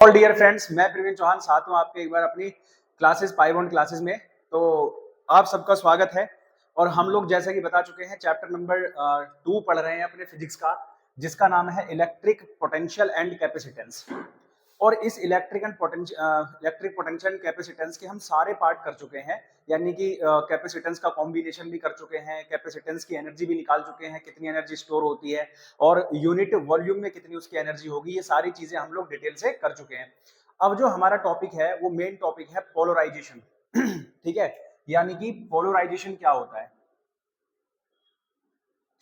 All dear friends, मैं प्रवीण चौहान साथ हूं आपके एक बार अपनी क्लासेस पाई बॉन्ड क्लासेस में। तो आप सबका स्वागत है। और हम लोग जैसे कि बता चुके हैं चैप्टर नंबर 2 पढ़ रहे हैं अपने फिजिक्स का, जिसका नाम है इलेक्ट्रिक पोटेंशियल एंड कैपेसिटेंस। और इस इलेक्ट्रिक पोटेंशियल कैपेसिटेंस के हम सारे पार्ट कर चुके हैं, यानी कि कैपेसिटेंस का कॉम्बिनेशन भी कर चुके हैं, कैपेसिटेंस की एनर्जी भी निकाल चुके हैं, कितनी एनर्जी स्टोर होती है और यूनिट वॉल्यूम में कितनी उसकी एनर्जी होगी, ये सारी चीजें हम लोग डिटेल से कर चुके हैं। अब जो हमारा टॉपिक है वो मेन टॉपिक है पोलराइजेशन। ठीक है, यानी कि पोलराइजेशन क्या होता है।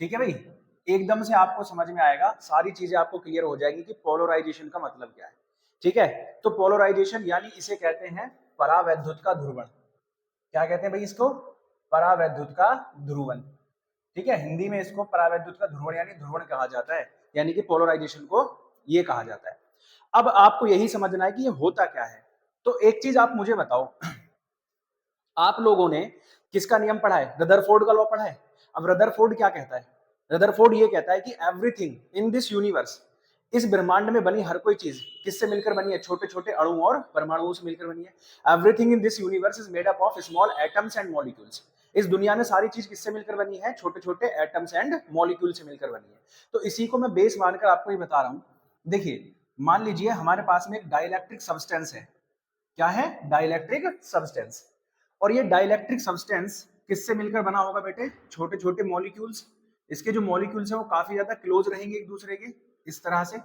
ठीक है भाई, एकदम से आपको समझ में आएगा, सारी चीजें आपको क्लियर हो जाएगी कि पोलराइजेशन का मतलब क्या है। ठीक है, तो पोलराइजेशन यानी इसे कहते हैं परावैद्युत का ध्रुवण। क्या कहते हैं भाई इसको? परावैद्युत का ध्रुवण। ठीक है, हिंदी में इसको परावैद्युत का ध्रुवण यानी ध्रुवण कहा जाता है, यानी कि पोलराइजेशन को ये कहा जाता है। अब आपको यही समझना है कि ये होता क्या है। तो एक चीज आप मुझे बताओ, आप लोगों ने किसका नियम पढ़ा है? रदरफोर्ड का लॉ पढ़ा है। अब रदरफोर्ड क्या कहता है? रदरफोर्ड ये कहता है कि एवरीथिंग इन दिस यूनिवर्स, इस ब्रह्मांड में बनी हर कोई चीज किससे मिलकर बनी है? छोटे छोटे अणु और परमाणुओं से मिलकर बनी है। Everything in this universe is made up of small atoms and molecules. इस दुनिया में सारी चीज किससे मिलकर बनी है? छोटे छोटे एटम्स एंड मॉलिक्यूल से मिलकर बनी है। तो इसी को मैं बेस मानकर आपको ये बता रहा हूं। देखिए, मान लीजिए हमारे पास में एक डाइलेक्ट्रिक सब्सटेंस है। क्या है? Dielectric substance. और ये डाइलेक्ट्रिक सब्सटेंस किससे मिलकर बना होगा बेटे? छोटे छोटे मॉलिक्यूल्स। इसके जो मॉलिक्यूल्स हैं वो काफी ज्यादा क्लोज रहेंगे एक दूसरे के, इस तरह से।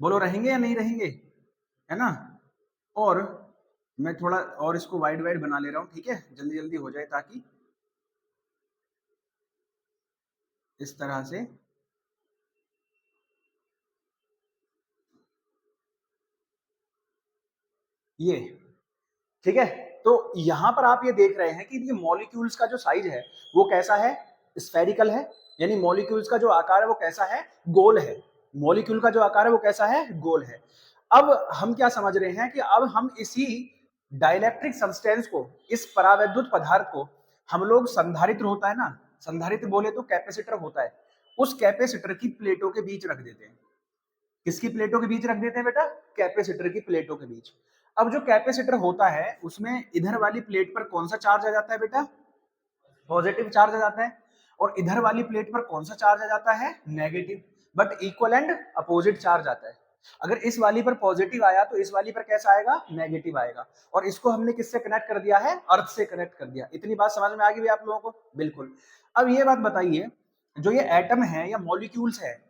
बोलो, रहेंगे या नहीं रहेंगे? है ना। और मैं थोड़ा और इसको वाइड वाइड बना ले रहा हूं, ठीक है, जल्दी जल्दी हो जाए, ताकि इस तरह से। ये ठीक है। तो यहां पर आप ये देख रहे हैं कि ये मॉलिक्यूल्स का जो साइज है वो कैसा है? स्फेरिकल है। यानी मॉलिक्यूल्स का जो आकार है वो कैसा है? गोल है। मॉलिक्यूल का जो आकार है वो कैसा है? गोल है। अब हम क्या समझ रहे हैं कि अब हम इसी डाइलेक्ट्रिक सब्सटेंस को, इस परावैद्युत पदार्थ को, हम लोग संधारित्र होता है ना, संधारित्र बोले तो कैपेसिटर होता है, उस कैपेसिटर की प्लेटों के बीच रख देते हैं। किसकी प्लेटों के बीच रख देते हैं बेटा? कैपेसिटर की प्लेटों के बीच। अब जो कैपेसिटर होता है उसमें इधर वाली प्लेट पर कौन सा चार्ज आ जाता है बेटा? पॉजिटिव चार्ज आ जाता है। और इधर वाली प्लेट पर कौन सा चार्ज आ जाता है? Negative. But equal and opposite charge आता है। अगर इस वाली पर पॉजिटिव आया तो इस वाली पर कैसा आएगा? नेगेटिव आएगा। और इसको हमने किससे कनेक्ट कर दिया है? अर्थ से कनेक्ट कर दिया। इतनी बात समझ में आ गई आप लोगों को? बिल्कुल। अब ये बात बताइए, जो ये एटम है या मॉलिक्यूल्स है,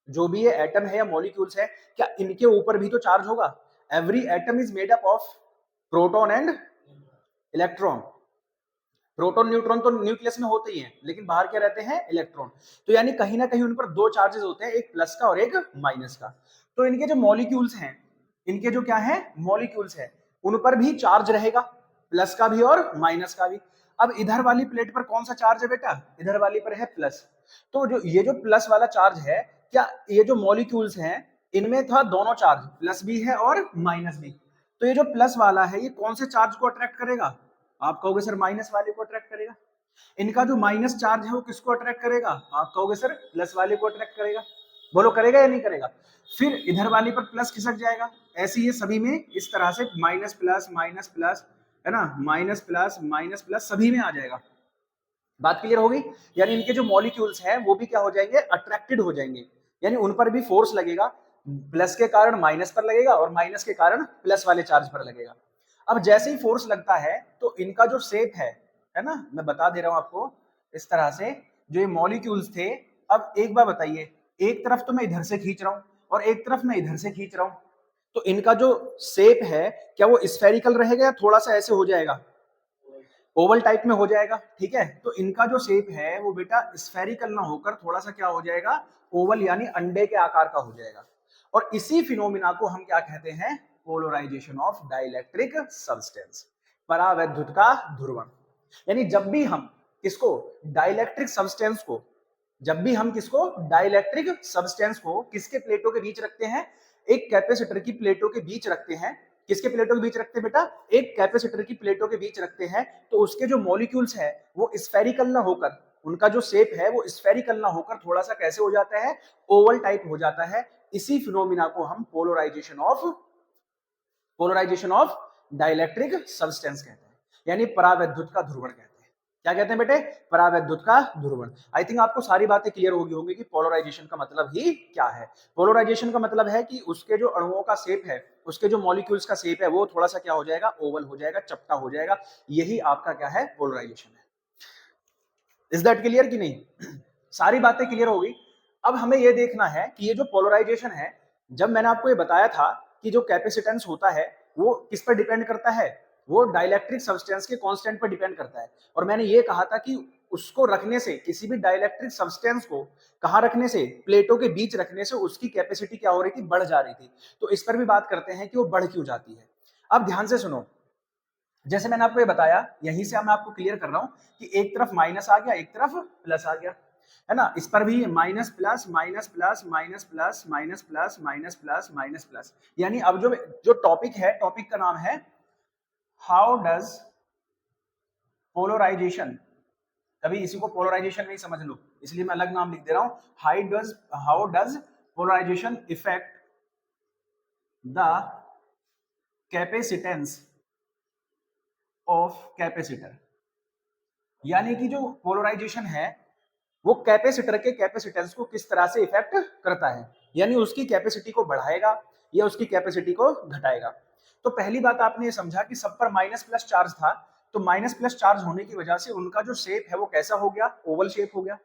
जो भी ये एटम है या मॉलिक्यूल्स है, क्या इनके ऊपर भी तो चार्ज होगा? Every atom is made up of proton and electron. Proton neutron तो न्यूक्लियस में होते ही हैं, लेकिन बाहर क्या रहते हैं? इलेक्ट्रॉन। तो यानी कहीं ना कहीं उन पर दो चार्जेस होते हैं, एक प्लस का और एक माइनस का। तो इनके जो मॉलिक्यूल्स हैं, इनके जो क्या है? मॉलिक्यूल्स है, उन पर भी चार्ज रहेगा, प्लस का भी और माइनस का भी। अब इधर वाली प्लेट पर कौन सा चार्ज है बेटा? इधर वाली पर है प्लस। तो जो ये जो प्लस वाला चार्ज है, क्या ये जो मॉलिक्यूल्स हैं इनमें था दोनों चार्ज, प्लस भी है और माइनस भी। तो ये जो प्लस वाला है ये कौन से चार्ज को अट्रैक्ट करेगा? आप कहोगे सर माइनस वाले को अट्रैक्ट करेगा। इनका जो माइनस चार्ज है वो किसको अट्रैक्ट करेगा? आप कहोगे सर प्लस वाले को अट्रैक्ट करेगा। बोलो, करेगा या नहीं करेगा? फिर इधर वाले पर प्लस खिसक जाएगा। ऐसे ये सभी में इस तरह से माइनस प्लस, है ना, माइनस प्लस सभी में आ जाएगा। बात क्लियर हो गई? यानी इनके जो मॉलिक्यूल्स हैं वो भी क्या हो जाएंगे? अट्रैक्टेड हो जाएंगे। यानी उन पर भी फोर्स लगेगा, प्लस के कारण माइनस पर लगेगा और माइनस के कारण प्लस वाले चार्ज पर लगेगा। अब जैसे ही फोर्स लगता है तो इनका जो शेप है ना, मैं बता दे रहा हूं आपको, इस तरह से जो ये मॉलिक्यूल्स थे। अब एक बार बताइए, एक तरफ तो मैं इधर से खींच रहा हूं और एक तरफ मैं इधर से खींच रहा हूं, तो इनका जो शेप है क्या वो स्फेरिकल रहेगा या थोड़ा सा ऐसे हो जाएगा? ओवल टाइप में हो जाएगा। ठीक है, तो इनका जो शेप है वो बेटा स्फेरिकल ना होकर थोड़ा सा क्या हो जाएगा? ओवल, यानी अंडे के आकार का हो जाएगा। और इसी फिनोमिना को हम क्या कहते हैं? पोलराइजेशन ऑफ डाइलेक्ट्रिक सब्सटेंस, परावैद्युत का ध्रुवण। यानी जब भी हम किसको? डाइलेक्ट्रिक सब्सटेंस को, जब भी हम किसको? डाइलेक्ट्रिक सब्सटेंस को किसके प्लेटों के बीच रखते हैं? एक कैपेसिटर की प्लेटों के बीच रखते हैं। किसके प्लेटों के बीच रखते हैं बेटा? एक कैपेसिटर की प्लेटों के बीच रखते हैं। तो उसके जो मॉलिक्यूल्स है वो स्फेरिकल ना होकर उनका जो शेप है वो स्फेरिकल ना होकर थोड़ा सा कैसे हो जाता है, ओवल टाइप हो जाता है। इसी फिनोमिना को हम पोलराइजेशन ऑफ डाइलेक्ट्रिक सब्सटेंस कहते हैं, यानी परावैद्युत का ध्रुवण कहते हैं। क्या कहते हैं बेटे? परावैद्युत का ध्रुवण। आई थिंक आपको सारी बातें क्लियर होगी होंगी कि पोलराइजेशन का मतलब ही क्या है। पोलराइजेशन का मतलब है कि उसके जो अणुओं का शेप है, उसके जो मॉलिक्यूल्स का शेप है, वो थोड़ा सा क्या हो जाएगा, ओवल हो जाएगा, चपटा हो जाएगा। यही आपका क्या है, पोलराइजेशन है। इज दैट क्लियर कि नहीं? सारी बातें क्लियर होगी। अब हमें यह देखना है कि ये जो पोलराइजेशन है, जब मैंने आपको ये बताया था कि जो कैपेसिटेंस होता है वो किस पर डिपेंड करता है, वो डाइलेक्ट्रिक सब्सटेंस के कांस्टेंट पर डिपेंड करता है। और मैंने ये कहा था कि उसको रखने से, किसी भी डाइलेक्ट्रिक सब्सटेंस को कहाँ रखने से, प्लेटों के बीच रखने से उसकी कैपेसिटी क्या हो रही थी, बढ़ जा रही थी। तो इस पर भी बात करते हैं कि वो बढ़ क्यों जाती है। अब ध्यान से सुनो, जैसे मैंने आपको ये बताया, यहीं से मैं आपको क्लियर कर रहा हूं कि एक तरफ माइनस आ गया, एक तरफ प्लस आ गया, है ना। इस पर भी minus plus minus plus minus plus minus plus minus plus minus plus. यानी अब जो जो टॉपिक है, टॉपिक का नाम है हाउ डज पोलराइजेशन, कभी इसी को पोलराइजेशन नहीं समझ लो, इसलिए मैं अलग नाम लिख दे रहा हूं। How does polarisation effect the capacitance of capacitor. यानी कि जो पोलराइजेशन है वो कैपेसिटर के कैपेसिटेंस को किस तरह से इफेक्ट करता है, यानी उसकी कैपेसिटी को बढ़ाएगा या उसकी कैपेसिटी को घटाएगा। तो पहली बात आपने ये समझा कि सब पर माइनस प्लस चार्ज था, तो माइनस प्लस चार्ज होने की वजह से उनका जो शेप है वो कैसा हो गया, ओवल शेप हो गया।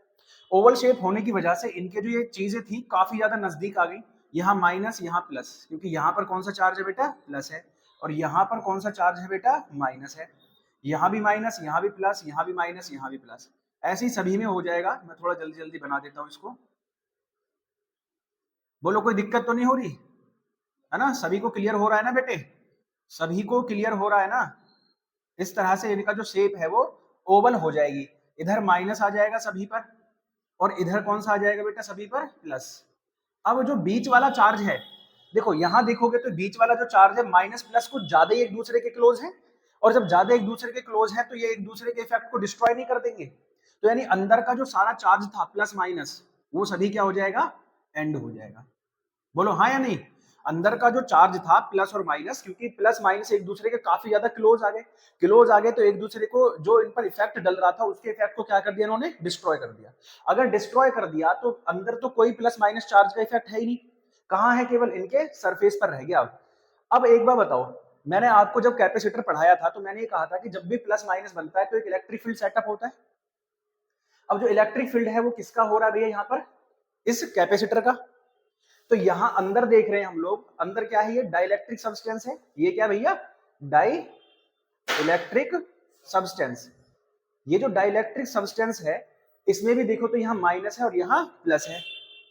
ओवल शेप होने की वजह से इनके जो ये चीजें थी काफी ज्यादा नजदीक आ गई, यहाँ माइनस यहाँ प्लस, क्योंकि यहाँ पर कौन सा चार्ज है बेटा, प्लस है, और यहाँ पर कौन सा चार्ज है बेटा, माइनस है। यहाँ भी माइनस, यहाँ भी प्लस, यहाँ भी माइनस, यहाँ भी प्लस, ऐसे ही सभी में हो जाएगा। मैं थोड़ा जल्दी जल्दी बना देता हूँ इसको। बोलो कोई दिक्कत तो नहीं हो रही है ना? सभी को क्लियर हो रहा है ना बेटे? सभी को क्लियर हो रहा है ना? इस तरह से इनका जो शेप है वो ओवल हो जाएगी। इधर माइनस आ जाएगा सभी पर, और इधर कौन सा आ जाएगा बेटा, सभी पर प्लस। अब जो बीच वाला चार्ज है, देखो यहां देखोगे तो बीच वाला जो चार्ज है माइनस प्लस कुछ ज्यादा ही एक दूसरे के क्लोज है, और जब ज्यादा एक दूसरे के क्लोज है तो ये एक दूसरे के इफेक्ट को डिस्ट्रॉय नहीं कर देंगे। तो यानी अंदर का जो सारा चार्ज था प्लस माइनस, वो सभी क्या हो जाएगा, एंड हो जाएगा। बोलो हाँ या नहीं? अंदर का जो चार्ज था प्लस और माइनस, क्योंकि प्लस माइनस एक दूसरे के काफी ज्यादा क्लोज आ गए तो एक दूसरे को जो इन पर इफेक्ट डल रहा था उसके इफेक्ट को क्या कर दिया इन्होंने, डिस्ट्रॉय कर दिया। अगर डिस्ट्रॉय कर दिया तो अंदर तो कोई प्लस माइनस चार्ज का इफेक्ट है ही नहीं, कहाँ है, केवल इनके सरफेस पर रह गया। अब एक बार बताओ, मैंने आपको जब कैपेसिटर पढ़ाया था तो मैंने ये कहा था कि जब भी प्लस माइनस बनता है तो एक इलेक्ट्रिक फील्ड सेटअप होता है। अब जो इलेक्ट्रिक फील्ड है वो किसका हो रहा है भैया, यहाँ पर इस कैपेसिटर का। तो यहां अंदर देख रहे हैं हम लोग, अंदर क्या है, ये डाइलेक्ट्रिक सब्सटेंस है। ये क्या भैया, डाई इलेक्ट्रिक सब्सटेंस। ये जो डाइलेक्ट्रिक सब्सटेंस है इसमें भी देखो तो यहाँ माइनस है और यहाँ प्लस है।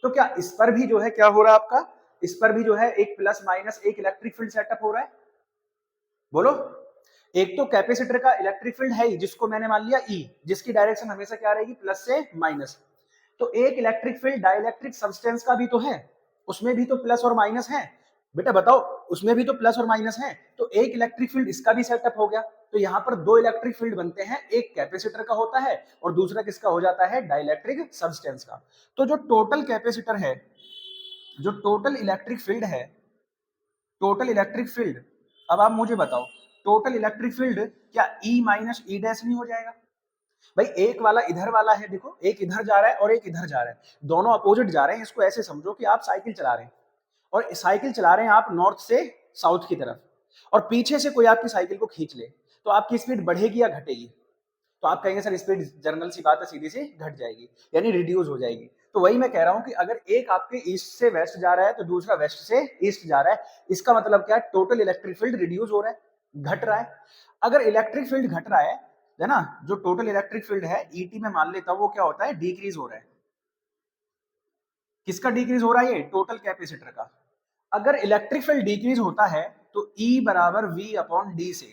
तो क्या इस पर भी जो है क्या हो रहा है आपका, इस पर भी जो है एक प्लस माइनस एक इलेक्ट्रिक फील्ड सेटअप हो रहा है। बोलो, एक तो कैपेसिटर का इलेक्ट्रिक फील्ड है ही, जिसको मैंने मान लिया ई, जिसकी डायरेक्शन हमेशा क्या रहेगी, प्लस से माइनस। तो एक इलेक्ट्रिक फील्ड डाइलेक्ट्रिक सब्सटेंस का भी तो है, उसमें भी तो प्लस और माइनस है। बेटा बताओ, उसमें भी तो प्लस और माइनस है, तो एक इलेक्ट्रिक फील्ड इसका भी सेटअप हो गया। तो यहाँ पर दो इलेक्ट्रिक फील्ड बनते हैं, एक कैपेसिटर का होता है और दूसरा किसका हो जाता है, डाइलेक्ट्रिक सब्सटेंस का। तो जो टोटल कैपेसिटर है, जो टोटल इलेक्ट्रिक फील्ड है, टोटल इलेक्ट्रिक फील्ड, अब आप मुझे बताओ टोटल इलेक्ट्रिक फील्ड क्या ई माइनस ई डैश नहीं हो जाएगा? भाई एक वाला इधर वाला है, देखो एक इधर जा रहा है और एक इधर जा रहा है, दोनों अपोजिट जा रहे हैं। इसको ऐसे समझो कि आप साइकिल चला रहे हैं, और साइकिल चला रहे हैं आप नॉर्थ से साउथ की तरफ, और पीछे से कोई आपकी साइकिल को खींच ले, तो आपकी स्पीड बढ़ेगी या घटेगी? तो आप कहेंगे सर स्पीड जनरल सी बात है, सीधी सी घट जाएगी, यानी रिड्यूस हो जाएगी। तो वही मैं कह रहा हूं कि अगर एक आपके ईस्ट से वेस्ट जा रहा है तो दूसरा वेस्ट से ईस्ट जा रहा है, इसका मतलब क्या है, टोटल इलेक्ट्रिक फील्ड रिड्यूस हो रहा है, घट रहा है। अगर इलेक्ट्रिक फील्ड घट रहा है ना, जो टोटल इलेक्ट्रिक फील्ड है ईटी में मान लेता हूं, वो क्या होता है, डिक्रीज हो रहा है। किसका डिक्रीज हो रहा है, ये टोटल कैपेसिटर का। अगर इलेक्ट्रिक फील्ड डिक्रीज होता है तो E बराबर V अपॉन डी से,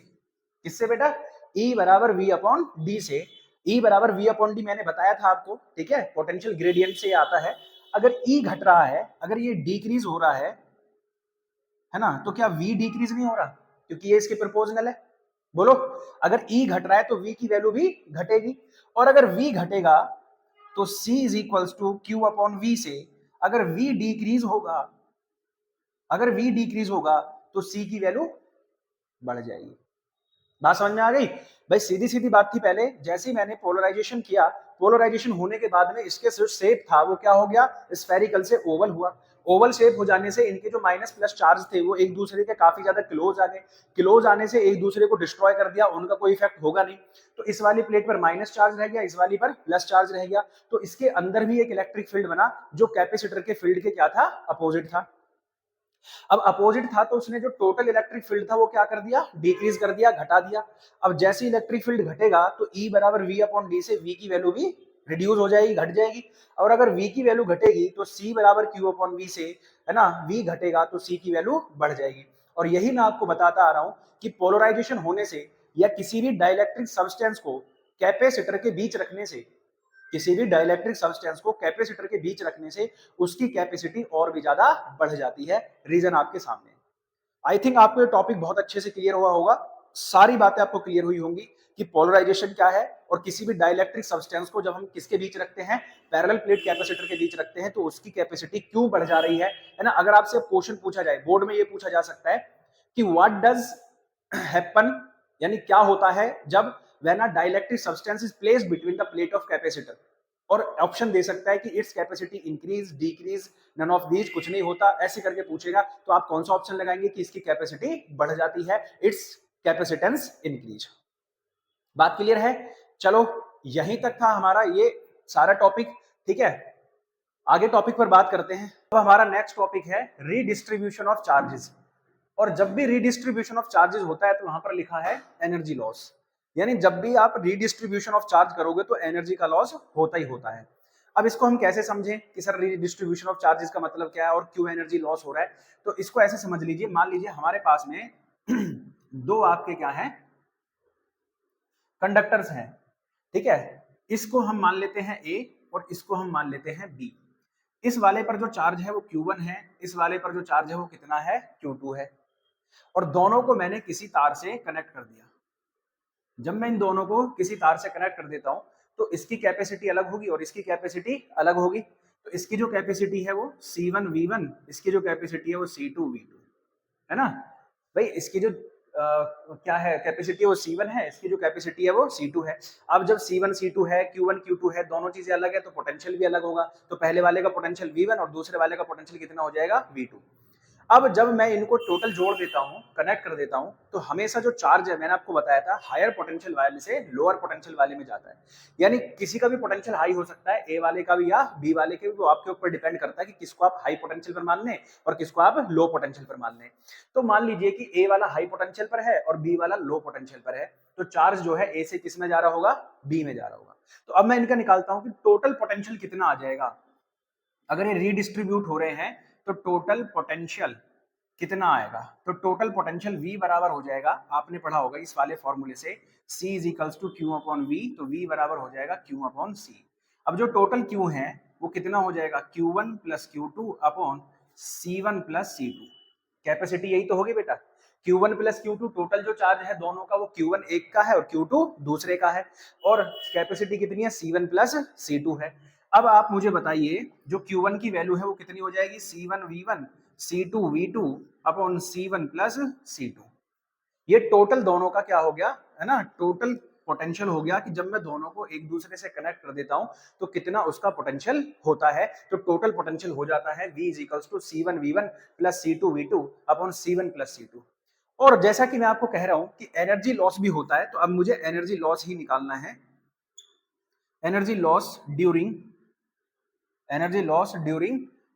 किससे बेटा, E बराबर V अपॉन डी से। E बराबर V अपॉन डी मैंने बताया था आपको, ठीक है, पोटेंशियल ग्रेडियंट से आता है। अगर E घट रहा है, अगर ये डिक्रीज हो रहा है ना, तो क्या V डिक्रीज नहीं हो रहा, क्योंकि ये इसके प्रोपोर्शनल है। बोलो, अगर E घट रहा है तो V की वैल्यू भी घटेगी, और अगर V घटेगा तो C is equals to Q upon V से अगर V डिक्रीज होगा, अगर V डिक्रीज होगा तो C की वैल्यू बढ़ जाएगी। बात समझ में आ गई भाई? सीधी सीधी बात थी। पहले जैसे ही मैंने पोलराइजेशन किया, पोलराइजेशन होने के बाद में इसके जो शेप था वो क्या हो गया, स्फेरिकल से ओवल हुआ। ओवल शेप हो जाने से इनके जो माइनस प्लस चार्ज थे वो एक दूसरे के काफी ज्यादा क्लोज आ गए। क्लोज आने से एक दूसरे को डिस्ट्रॉय कर दिया, उनका कोई इफेक्ट होगा नहीं। तो इस वाली प्लेट पर माइनस चार्ज रह गया, इस वाली पर प्लस चार्ज रह गया। तो इसके अंदर भी एक इलेक्ट्रिक फील्ड बना जो कैपेसिटर के फील्ड के क्या था, अपोजिट था। अब अपोजिट था तो उसने जो टोटल इलेक्ट्रिक फील्ड था वो क्या कर दिया, डिक्रीज कर दिया, घटा दिया। अब जैसे इलेक्ट्रिक फील्ड घटेगा तो E बराबर V अपॉन डी से V की वैल्यू भी रिड्यूस हो जाएगी, घट जाएगी। और अगर V की वैल्यू घटेगी तो C बराबर Q अपॉन V से, है ना, V घटेगा तो C की वैल्यू बढ़ जाएगी। और यही मैं आपको बताता आ रहा हूं कि पोलराइजेशन होने से या किसी भी डाइलेक्ट्रिक सब्सटेंस को कैपेसिटर के बीच रखने से, किसी भी डाइलेक्ट्रिक सब्सटेंस को कैपेसिटर के बीच रखने से उसकी कैपेसिटी और भी ज्यादा बढ़ जाती है। रीजन आपके सामने। आई थिंक आपको ये टॉपिक बहुत अच्छे से क्लियर हुआ होगा, सारी बातें आपको क्लियर हुई होंगी कि पोलराइजेशन क्या है और किसी भी डाइलेक्ट्रिक सब्सटेंस को जब हम किसके बीच रखते हैं, पैरेलल प्लेट कैपेसिटर के बीच रखते हैं, तो उसकी कैपेसिटी क्यों बढ़ जा रही है ना। अगर आपसे क्वेश्चन पूछा जाए बोर्ड में, ये पूछा जा सकता है कि व्हाट डज हैपन, यानी क्या होता है जब when a dielectric substance is placed between the plate of capacitor. और ऑप्शन दे सकता है कि its capacity increase, decrease, none of these, कुछ नहीं होता, ऐसे करके पूछेगा। तो आप कौन सा ऑप्शन लगाएंगे कि इसकी कैपेसिटी बढ़ जाती है, इट्स कैपेसिटेंस इंक्रीज। बात क्लियर है? चलो यहीं तक था हमारा ये सारा टॉपिक, ठीक है। आगे टॉपिक पर बात करते हैं। अब हमारा नेक्स्ट टॉपिक है रीडिस्ट्रीब्यूशन ऑफ चार्जेस। और जब भी रीडिस्ट्रीब्यूशन ऑफ चार्जेस होता है तो वहां पर लिखा है एनर्जी लॉस, यानी जब भी आप रीडिस्ट्रीब्यूशन ऑफ चार्ज करोगे तो एनर्जी का लॉस होता ही होता है। अब इसको हम कैसे समझें कि सर रीडिस्ट्रीब्यूशन ऑफ चार्जेस का मतलब क्या है और क्यों एनर्जी लॉस हो रहा है? तो इसको ऐसे समझ लीजिए, मान लीजिए हमारे पास में दो आपके क्या है, कंडक्टर्स हैं, ठीक है। इसको हम मान लेते हैं A और इसको हम मान लेते हैं B। इस वाले पर जो चार्ज है वो Q1 है, इस वाले पर जो चार्ज है वो कितना है, Q2 है। और दोनों को मैंने किसी तार से कनेक्ट कर दिया। जब मैं इन दोनों को किसी तार से कनेक्ट कर देता हूं तो इसकी कैपेसिटी अलग होगी और इसकी कैपेसिटी अलग होगी। तो इसकी जो कैपेसिटी है वो C1V1, इसकी जो कैपेसिटी है वो C2V2, है ना भाई। इसकी जो क्या है कैपेसिटी, वो C1 है, इसकी जो कैपेसिटी है वो C2 है। अब जब C1 C2 है, Q1 Q2 है, दोनों चीजें अलग है तो पोटेंशियल भी अलग होगा। तो पहले वाले का पोटेंशियल V1 और दूसरे वाले का पोटेंशियल कितना हो जाएगा, V2। अब जब मैं इनको टोटल जोड़ देता हूं, कनेक्ट कर देता हूं, तो हमेशा जो चार्ज है, मैंने आपको बताया था, हायर पोटेंशियल वाले से लोअर पोटेंशियल वाले में जाता है। यानी किसी का भी पोटेंशियल हाई हो सकता है, ए वाले का भी या बी वाले के भी, वो आपके ऊपर डिपेंड करता है कि किसको आप हाई पोटेंशियल पर मान लें और किसको आप लो पोटेंशियल पर मान लें। तो मान लीजिए कि ए वाला हाई पोटेंशियल पर है और बी वाला लो पोटेंशियल पर है, तो चार्ज जो है ए से किस में जा रहा होगा, बी में जा रहा होगा। तो अब मैं इनका निकालता हूं कि टोटल पोटेंशियल कितना आ जाएगा। अगर ये रीडिस्ट्रीब्यूट हो रहे हैं तो टोटल पोटेंशियल कितना आएगा, तो टोटल पोटेंशियल V बराबर हो जाएगा, आपने पढ़ा होगा इस वाले फॉर्मूले से, C is equals to Q upon V, तो V बराबर हो जाएगा Q अपॉन C। अब जो टोटल Q है वो कितना हो जाएगा, Q1 plus Q2 upon C1 plus C2। Capacity यही तो होगी बेटा, Q1 प्लस Q2, टोटल जो चार्ज है दोनों का वो Q1 एक का है और Q2 दूसरे का है, और कैपेसिटी कितनी है, C1 प्लस C2 है। अब आप मुझे बताइए जो Q1 की वैल्यू है वो कितनी हो जाएगी, C1V1 C2V2 upon C1 plus C2। ये टोटल दोनों का क्या हो गया, है ना, टोटल पोटेंशियल हो गया कि जब मैं दोनों को एक दूसरे से कनेक्ट कर देता हूं तो कितना उसका पोटेंशियल होता है। तो टोटल पोटेंशियल हो जाता है V is equals to C1V1 plus C2V2 upon C1 plus C2। और जैसा कि मैं आपको कह रहा हूं कि एनर्जी लॉस भी होता है, तो अब मुझे एनर्जी लॉस ही निकालना है। एनर्जी लॉस ड्यूरिंग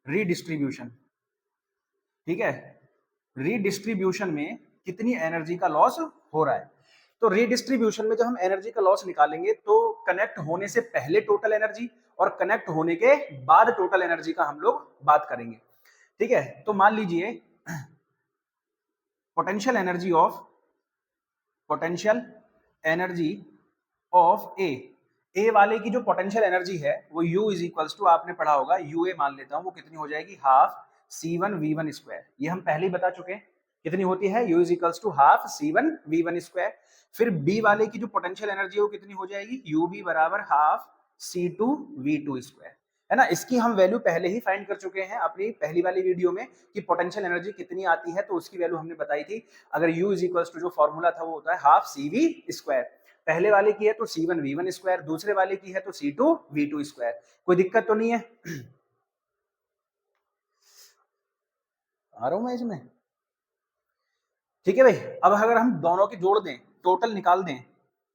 रीडिस्ट्रीब्यूशन, ठीक है। रीडिस्ट्रीब्यूशन में कितनी एनर्जी का लॉस हो रहा है। तो रीडिस्ट्रीब्यूशन में जब हम एनर्जी का लॉस निकालेंगे तो कनेक्ट होने से पहले टोटल एनर्जी और कनेक्ट होने के बाद टोटल एनर्जी का हम लोग बात करेंगे, ठीक है। तो मान लीजिए पोटेंशियल एनर्जी ऑफ ए वाले की जो पोटेंशियल एनर्जी है वो U इज इक्वल्स टू, आपने पढ़ा होगा, UA मान लेता हूं, वो कितनी हो जाएगी, हाफ C1V1 स्क्वायर। ये हम पहले ही बता चुके हैं कितनी होती है, U is equals to half C1V1 square. फिर B वाले की जो पोटेंशियल एनर्जी है वो कितनी हो जाएगी, UB बराबर हाफ C2V2 स्क्वायर, है ना। इसकी हम वैल्यू पहले ही फाइंड कर चुके हैं अपनी पहली वाली वीडियो में कि पोटेंशियल एनर्जी कितनी आती है, तो उसकी वैल्यू हमने बताई थी। अगर U इज इक्वल्स टू जो फॉर्मूला था वो होता है हाफ CV स्क्वायर। पहले वाले की है तो C1V1 स्क्वायर, दूसरे वाले की है तो C2V2 स्क्वायर। कोई दिक्कत तो नहीं है? आ रहा हूं मैं इसमें? ठीक है भाई। अब अगर हम दोनों की जोड़ दें, टोटल निकाल दें,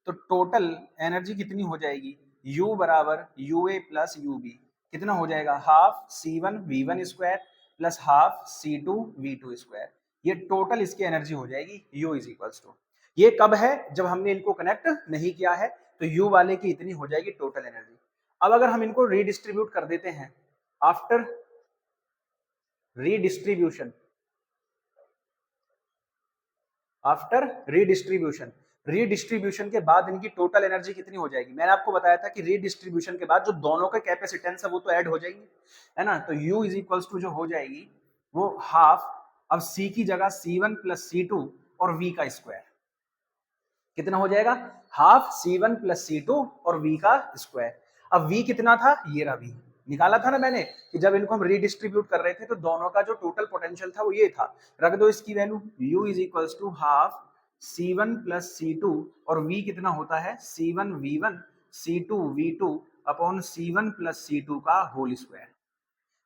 तो टोटल एनर्जी कितनी हो जाएगी? U बराबर UA प्लस UB कितना हो जाएगा? Half C1V1 square plus half C2V2 square. ये टोटल इसकी एनर्जी हो जाएगी U इज इक्वल्स टू। ये कब है? जब हमने इनको कनेक्ट नहीं किया है, तो U वाले की इतनी हो जाएगी टोटल एनर्जी। अब अगर हम इनको रीडिस्ट्रीब्यूट कर देते हैं, after redistribution, after redistribution, redistribution के बाद इनकी टोटल एनर्जी कितनी हो जाएगी? मैंने आपको बताया था कि रीडिस्ट्रीब्यूशन के बाद जो दोनों के कैपेसिटेंस है वो तो ऐड हो जाएंगे, है ना। तो U इज इक्वल्स टू जो हो जाएगी वो हाफ, अब C की जगह C1 प्लस C2 और V का स्क्वायर कितना हो जाएगा? हाफ C1 प्लस C2 और V का स्क्वायर। अब V कितना था? ये रहा V, निकाला था ना मैंने कि जब इनको हम रीडिस्ट्रीब्यूट कर रहे थे तो दोनों का जो टोटल पोटेंशियल था वो ये था। रख दो इसकी value, U is equals to half C1 plus C2 और V कितना होता है? C1V1 C2V2 upon C1 plus C2 का होल स्क्वायर।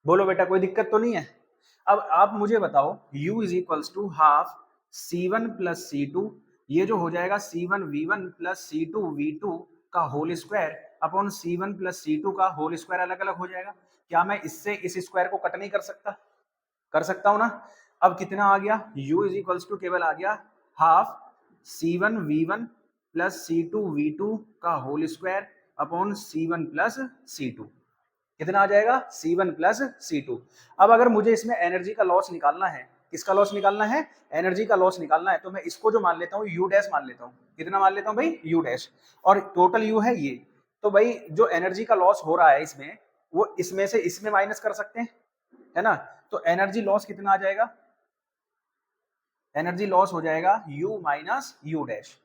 बोलो बेटा कोई दिक्कत तो नहीं है? अब आप मुझे बताओ, U is equals to half C1 plus C2, ये जो हो जाएगा C1V1 प्लस C2V2 का whole square upon C1 plus C2 का होल स्क्वायर अलग अलग हो जाएगा। क्या मैं इससे इस स्क्वायर को कट नहीं कर सकता? कर सकता हूं ना। अब कितना आ गया? U इज इक्वल्स टू केवल आ गया हाफ C1V1 प्लस C2V2 का whole square upon C1 plus C2। कितना आ जाएगा? C1 plus C2। अब अगर मुझे इसमें एनर्जी का लॉस निकालना है, किसका लॉस निकालना है? एनर्जी का लॉस निकालना है, तो मैं इसको जो मान लेता हूँ U डैश मान लेता हूँ। कितना मान लेता हूँ भाई? U डैश, और टोटल U है ये। तो भाई जो एनर्जी का लॉस हो रहा है इसमें, वो इसमें से इसमें माइनस कर सकते हैं, है ना। तो एनर्जी लॉस कितना आ जाएगा? एनर्जी लॉस हो जाएगा U माइनस U डैश।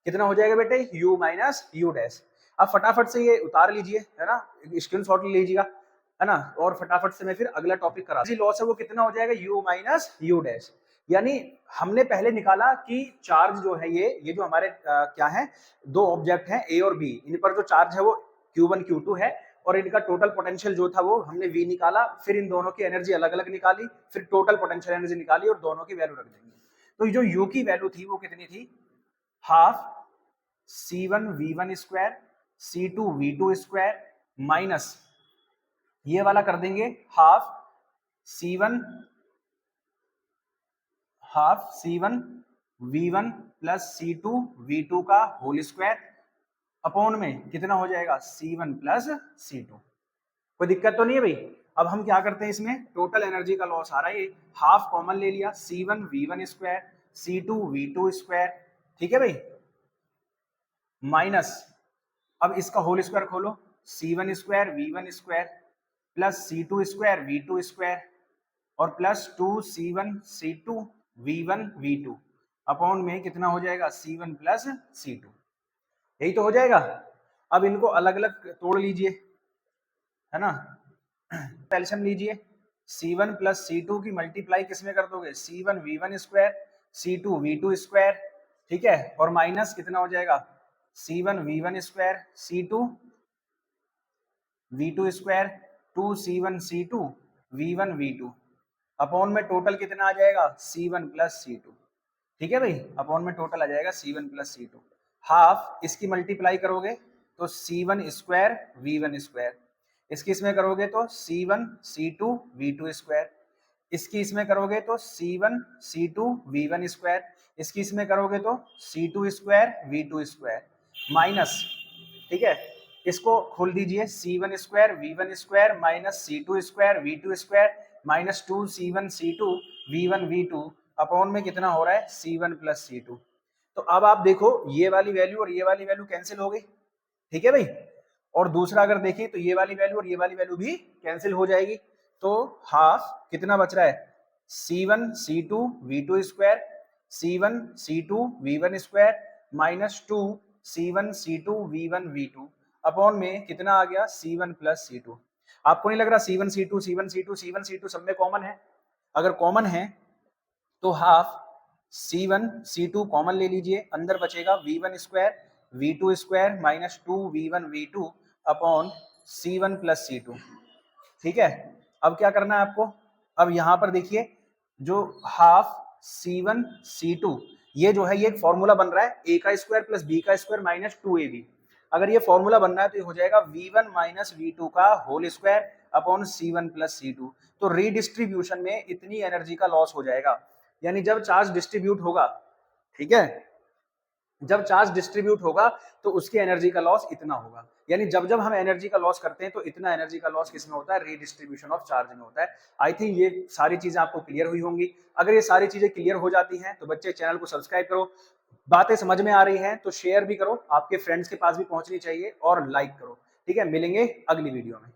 कितना हो जाएगा बेटे? U minus U dash. अब फटाफट से ये उतार लीजिए, है ना, स्क्रीनशॉट ले लीजिएगा, है ना, और फटाफट से मैं फिर अगला टॉपिक करा। लॉस है वो कितना हो जाएगा? U minus U dash. यानी हमने पहले निकाला कि चार्ज जो है ये जो हमारे क्या है, दो ऑब्जेक्ट हैं A और B, इन पर जो चार्ज है वो Q1 Q2 है, और इनका टोटल पोटेंशियल जो था वो हमने V निकाला, फिर इन दोनों की एनर्जी अलग अलग निकाली, फिर टोटल पोटेंशियल एनर्जी निकाली और दोनों की वैल्यू रख देंगे। तो जो U की वैल्यू थी वो कितनी थी? Half C1V1 square C2V2 square minus ये वाला कर देंगे हाफ C1V1 प्लस C2V2 का होल स्क्वायर अपॉन में कितना हो जाएगा? C1 plus C2। कोई दिक्कत तो नहीं है भाई? अब हम क्या करते हैं, इसमें टोटल एनर्जी का लॉस आ रहा है, ये हाफ कॉमन ले लिया, C1V1 स्क्वायर C2V2 स्क्वायर, ठीक है भाई, माइनस अब इसका होल स्क्वायर खोलो, C1 square V1 square plus C2 square V2 square और plus 2C1 C2 V1 V2 upon में कितना हो जाएगा? C1 plus C2। यही तो हो जाएगा। अब इनको अलग अलग तोड़ लीजिए, है ना, एल्सियम लीजिए। C1 प्लस C2 की मल्टीप्लाई किसमें कर दोगे? C1V1 स्क्वायर C2V2 स्क्वायर, ठीक है, और माइनस कितना हो जाएगा? C1V1 square C2V2 square 2C1 C2 V1 V2 upon में टोटल कितना आ जाएगा? C1 प्लस C2, ठीक है भाई, अपॉन में टोटल आ जाएगा C1 प्लस C2। हाफ इसकी मल्टीप्लाई करोगे तो C1 स्क्वायर V1 स्क्वायर, इसकी इसमें करोगे तो C1 C2 V2 स्क्वायर, इसकी इसमें करोगे तो C1 C2 V1 स्क्वायर, इसकी इसमें करोगे तो C2 square V2 square minus, ठीक है, इसको खोल दीजिए, C1 square V1 square minus C2 square V2 square minus 2C1 C2 V1 V2 upon में कितना हो रहा है? C1 plus C2। तो अब आप देखो ये वाली वैल्यू और ये वाली वैल्यू कैंसिल हो गई, ठीक है भाई, और दूसरा अगर देखें तो ये वाली वैल्यू और ये वाली वैल्यू भी कैंसिल हो जाएगी। तो हाफ कितना बच रहा है? C1 C2 V2 square C1 C2 V1 square minus 2 C1 C2 V1 V2 upon में कितना आ गया C1 प्लस C2। आपको नहीं लग रहा C1 C2 C1 C2 C1 C2 सब में कॉमन है? अगर कॉमन है तो हाफ C1 C2 कॉमन ले लीजिए, अंदर बचेगा V1 square V2 square minus 2V1 V2 upon C1 plus C2। ठीक है, अब क्या करना है आपको, अब यहां पर देखिए जो हाफ C1 C2 ये जो है ये एक फॉर्मूला बन रहा है a का स्क्वायर प्लस b का स्क्वायर माइनस 2ab। अगर ये फॉर्मूला बन रहा है तो ये हो जाएगा v1 माइनस v2 का whole square upon C1 plus C2। तो रीडिस्ट्रीब्यूशन में इतनी एनर्जी का लॉस हो जाएगा, यानी जब चार्ज डिस्ट्रीब्यूट होगा, ठीक है, जब चार्ज डिस्ट्रीब्यूट होगा तो उसकी एनर्जी का लॉस इतना होगा। यानी जब जब हम एनर्जी का लॉस करते हैं तो इतना एनर्जी का लॉस किसमें होता है, रीडिस्ट्रीब्यूशन ऑफ चार्ज में होता है। आई थिंक ये सारी चीजें आपको क्लियर हुई होंगी। अगर ये सारी चीजें क्लियर हो जाती हैं तो बच्चे चैनल को सब्सक्राइब करो, बातें समझ में आ रही हैं तो शेयर भी करो, आपके फ्रेंड्स के पास भी पहुंचनी चाहिए, और लाइक करो। ठीक है, मिलेंगे अगली वीडियो में।